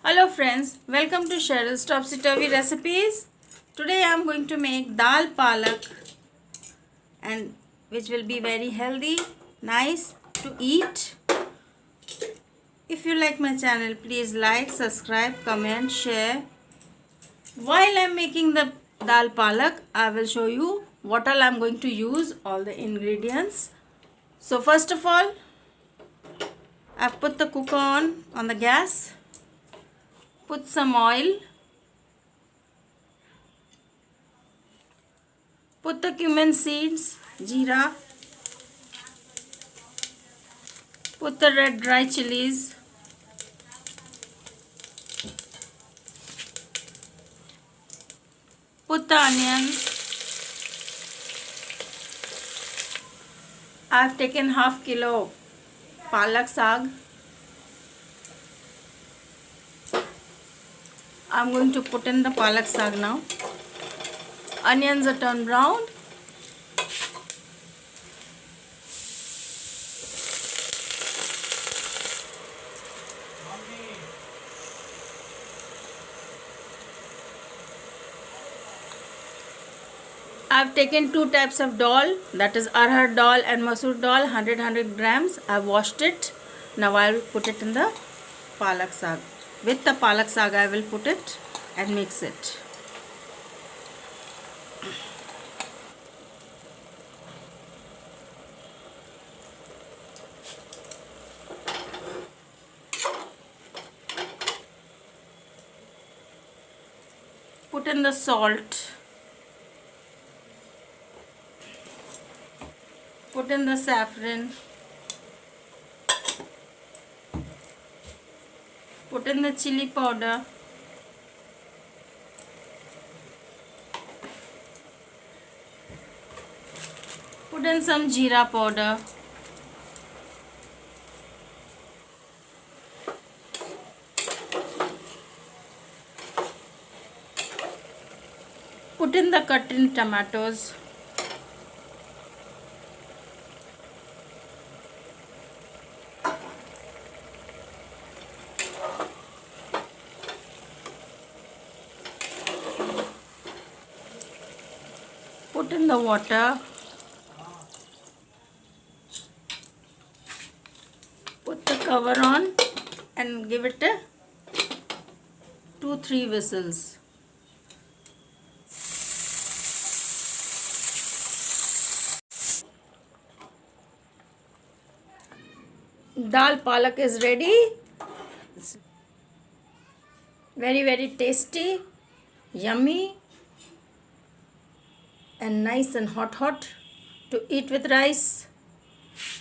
Hello friends, welcome to Cheryl's Topsy Turvy Recipes. Today I am going to make dal palak and which will be very healthy, nice to eat. If you like my channel, please like, subscribe, comment, share. While I am making the dal palak, I will show you what all I am going to use, all the ingredients. So first of all, I have put the cooker on the gas. Put some oil. Put the cumin seeds, jeera. Put the red dry chilies. Put the onions. I have taken half kilo palak saag. I am going to put in the palak saag now. Onions are turned brown. I have taken two types of dal, that is arhar dal and masoor dal, 100 grams. I have washed it. Now I will put it in the palak saag. With the palak saag I will put it and mix it. Put in the salt. Put in the saffron. Put in the chili powder. Put in some jeera powder. Put in the cut in tomatoes. Put in the water. Put the cover on and give it a 2-3 whistles. Dal palak is ready. It's very tasty, yummy and nice and hot to eat with rice.